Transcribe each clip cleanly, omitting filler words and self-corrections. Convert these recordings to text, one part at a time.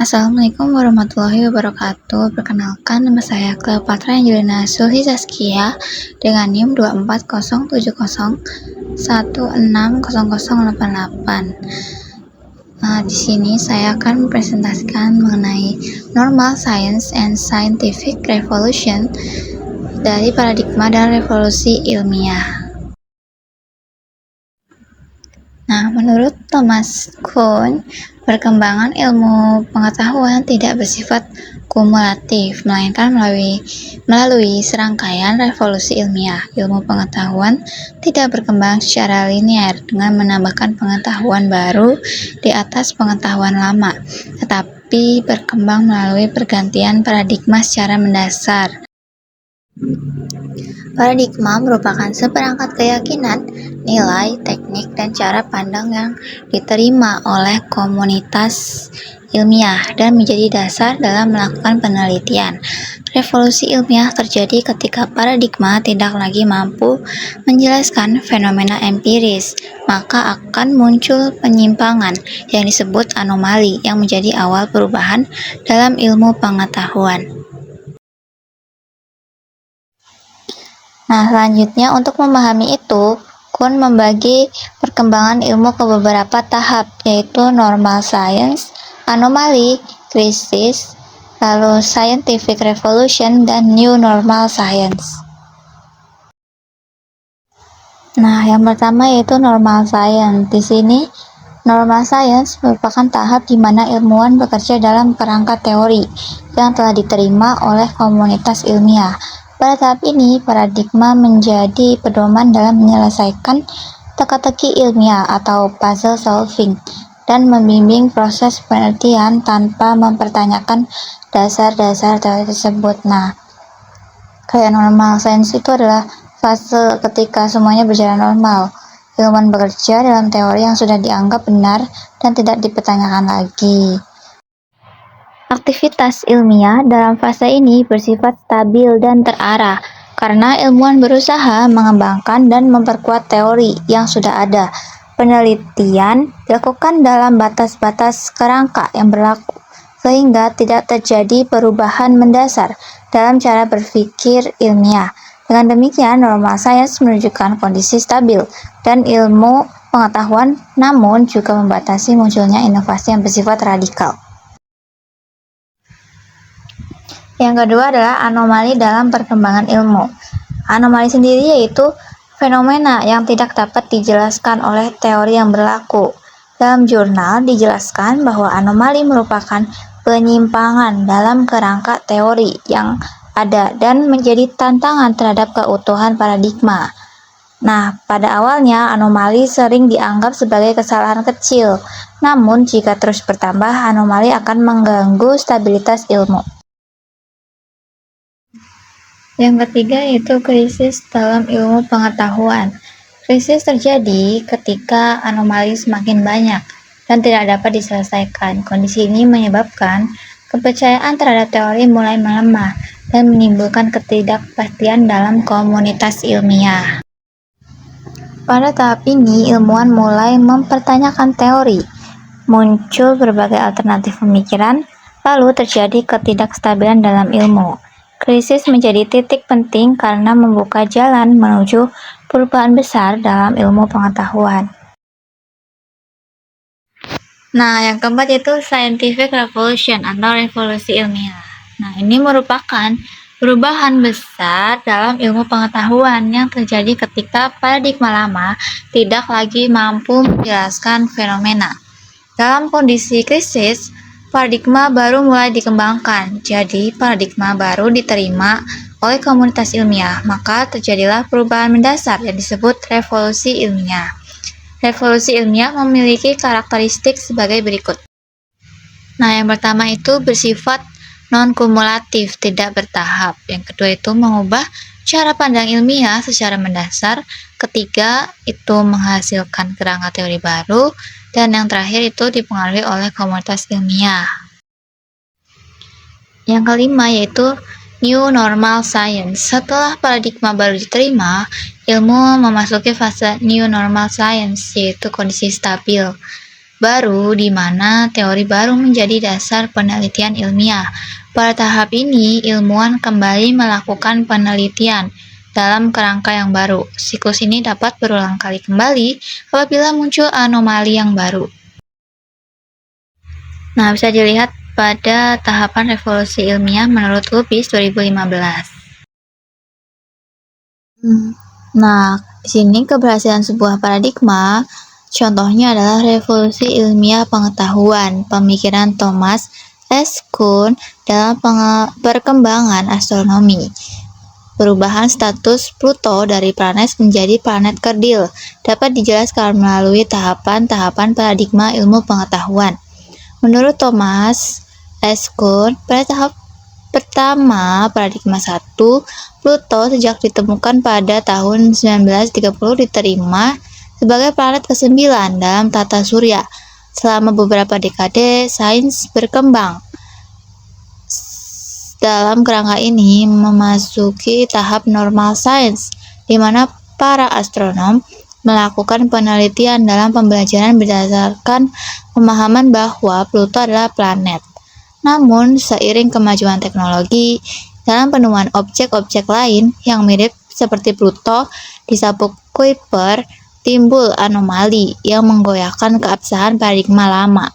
Assalamualaikum warahmatullahi wabarakatuh. Perkenalkan, nama saya Cleopatra Angelina Sulhi Zaskia dengan NIM 24070160088. Di sini saya akan mempresentasikan mengenai Normal Science and Scientific Revolution dari paradigma dan revolusi ilmiah. Menurut Thomas Kuhn, perkembangan ilmu pengetahuan tidak bersifat kumulatif, melainkan melalui serangkaian revolusi ilmiah. Ilmu pengetahuan tidak berkembang secara linear dengan menambahkan pengetahuan baru di atas pengetahuan lama, tetapi berkembang melalui pergantian paradigma secara mendasar. Paradigma merupakan seperangkat keyakinan, nilai, teknik, dan cara pandang yang diterima oleh komunitas ilmiah dan menjadi dasar dalam melakukan penelitian. Revolusi ilmiah terjadi ketika paradigma tidak lagi mampu menjelaskan fenomena empiris, maka akan muncul penyimpangan yang disebut anomali yang menjadi awal perubahan dalam ilmu pengetahuan. Selanjutnya untuk memahami itu, Kuhn membagi perkembangan ilmu ke beberapa tahap, yaitu normal science, anomali, krisis, lalu scientific revolution, dan new normal science. Yang pertama yaitu normal science. Di sini, normal science merupakan tahap di mana ilmuwan bekerja dalam kerangka teori yang telah diterima oleh komunitas ilmiah. Pada tahap ini, paradigma menjadi pedoman dalam menyelesaikan teka-teki ilmiah atau puzzle solving dan membimbing proses penelitian tanpa mempertanyakan dasar-dasar teori tersebut. Kayak normal science itu adalah fase ketika semuanya berjalan normal. Ilmuwan bekerja dalam teori yang sudah dianggap benar dan tidak dipertanyakan lagi. Aktivitas ilmiah dalam fase ini bersifat stabil dan terarah karena ilmuwan berusaha mengembangkan dan memperkuat teori yang sudah ada. Penelitian dilakukan dalam batas-batas kerangka yang berlaku sehingga tidak terjadi perubahan mendasar dalam cara berpikir ilmiah. Dengan demikian, normal science menunjukkan kondisi stabil dan ilmu pengetahuan, namun juga membatasi munculnya inovasi yang bersifat radikal. Yang kedua adalah anomali dalam perkembangan ilmu. Anomali sendiri yaitu fenomena yang tidak dapat dijelaskan oleh teori yang berlaku. Dalam jurnal dijelaskan bahwa anomali merupakan penyimpangan dalam kerangka teori yang ada dan menjadi tantangan terhadap keutuhan paradigma. Pada awalnya anomali sering dianggap sebagai kesalahan kecil, namun jika terus bertambah, anomali akan mengganggu stabilitas ilmu. Yang ketiga yaitu krisis dalam ilmu pengetahuan. Krisis terjadi ketika anomali semakin banyak dan tidak dapat diselesaikan. Kondisi ini menyebabkan kepercayaan terhadap teori mulai melemah dan menimbulkan ketidakpastian dalam komunitas ilmiah. Pada tahap ini, ilmuwan mulai mempertanyakan teori, muncul berbagai alternatif pemikiran, lalu terjadi ketidakstabilan dalam ilmu. Krisis menjadi titik penting karena membuka jalan menuju perubahan besar dalam ilmu pengetahuan. Yang keempat yaitu scientific revolution atau revolusi ilmiah. Ini merupakan perubahan besar dalam ilmu pengetahuan yang terjadi ketika paradigma lama tidak lagi mampu menjelaskan fenomena. Dalam kondisi krisis, paradigma baru mulai dikembangkan, jadi paradigma baru diterima oleh komunitas ilmiah, maka terjadilah perubahan mendasar yang disebut revolusi ilmiah. Revolusi ilmiah memiliki karakteristik sebagai berikut. Yang pertama itu bersifat non-kumulatif, tidak bertahap. Yang kedua itu mengubah cara pandang ilmiah secara mendasar. Ketiga itu menghasilkan kerangka teori baru. Dan yang terakhir itu dipengaruhi oleh komunitas ilmiah. Yang kelima yaitu new normal science. Setelah paradigma baru diterima, ilmu memasuki fase new normal science, yaitu kondisi stabil. baru di mana teori baru menjadi dasar penelitian ilmiah. Pada tahap ini, ilmuwan kembali melakukan penelitian dalam kerangka yang baru. Siklus ini dapat berulang kali kembali apabila muncul anomali yang baru. Nah, bisa dilihat pada tahapan revolusi ilmiah menurut Lupis 2015. Nah, di sini keberhasilan sebuah paradigma contohnya adalah revolusi ilmiah pengetahuan, pemikiran Thomas S. Kuhn dalam perkembangan astronomi. Perubahan status Pluto dari planet menjadi planet kerdil dapat dijelaskan melalui tahapan-tahapan paradigma ilmu pengetahuan. Menurut Thomas S. Kuhn, pada tahap pertama, paradigma 1, Pluto sejak ditemukan pada tahun 1930 diterima sebagai planet ke-9 dalam tata surya. Selama beberapa dekade, sains berkembang. Dalam kerangka ini memasuki tahap normal science, di mana para astronom melakukan penelitian dalam pembelajaran berdasarkan pemahaman bahwa Pluto adalah planet. Namun, seiring kemajuan teknologi, dalam penemuan objek-objek lain yang mirip seperti Pluto di sabuk Kuiper, timbul anomali yang menggoyahkan keabsahan paradigma lama.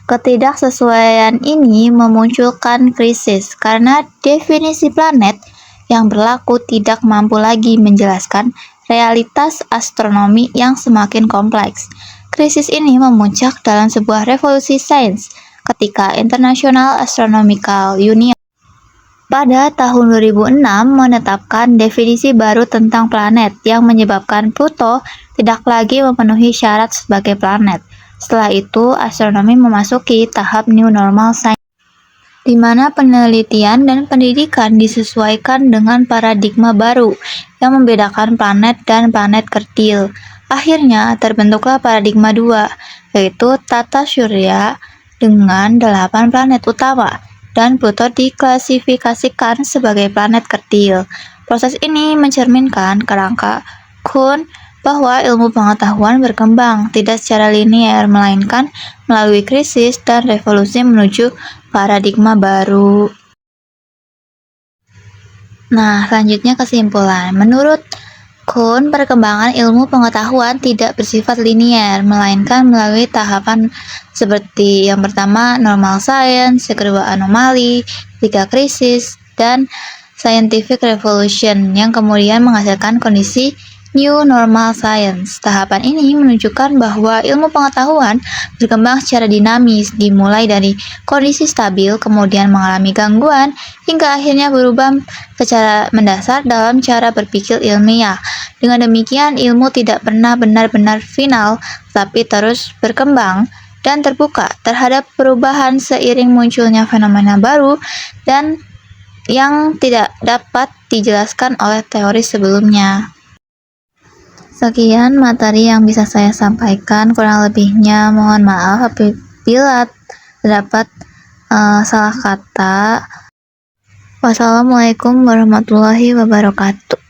Ketidaksesuaian ini memunculkan krisis karena definisi planet yang berlaku tidak mampu lagi menjelaskan realitas astronomi yang semakin kompleks. Krisis ini memuncak dalam sebuah revolusi sains ketika International Astronomical Union pada tahun 2006 menetapkan definisi baru tentang planet yang menyebabkan Pluto tidak lagi memenuhi syarat sebagai planet. Setelah itu, astronomi memasuki tahap new normal science, di mana penelitian dan pendidikan disesuaikan dengan paradigma baru yang membedakan planet dan planet kerdil. Akhirnya, terbentuklah paradigma 2, yaitu tata surya dengan 8 planet utama, dan Pluto diklasifikasikan sebagai planet kerdil. Proses ini mencerminkan kerangka Kuhn bahwa ilmu pengetahuan berkembang tidak secara linear, melainkan melalui krisis dan revolusi menuju paradigma baru. Nah, selanjutnya kesimpulan. Menurut Kuhn, perkembangan ilmu pengetahuan tidak bersifat linear, melainkan melalui tahapan seperti yang pertama normal science, yang kedua anomali, ketiga krisis, dan scientific revolution yang kemudian menghasilkan kondisi new normal science. Tahapan ini menunjukkan bahwa ilmu pengetahuan berkembang secara dinamis, dimulai dari kondisi stabil, kemudian mengalami gangguan, hingga akhirnya berubah secara mendasar dalam cara berpikir ilmiah. Dengan demikian, ilmu tidak pernah benar-benar final, tapi terus berkembang dan terbuka terhadap perubahan seiring munculnya fenomena baru dan yang tidak dapat dijelaskan oleh teori sebelumnya. Sekian materi yang bisa saya sampaikan, kurang lebihnya mohon maaf apabila terdapat salah kata. Wassalamualaikum warahmatullahi wabarakatuh.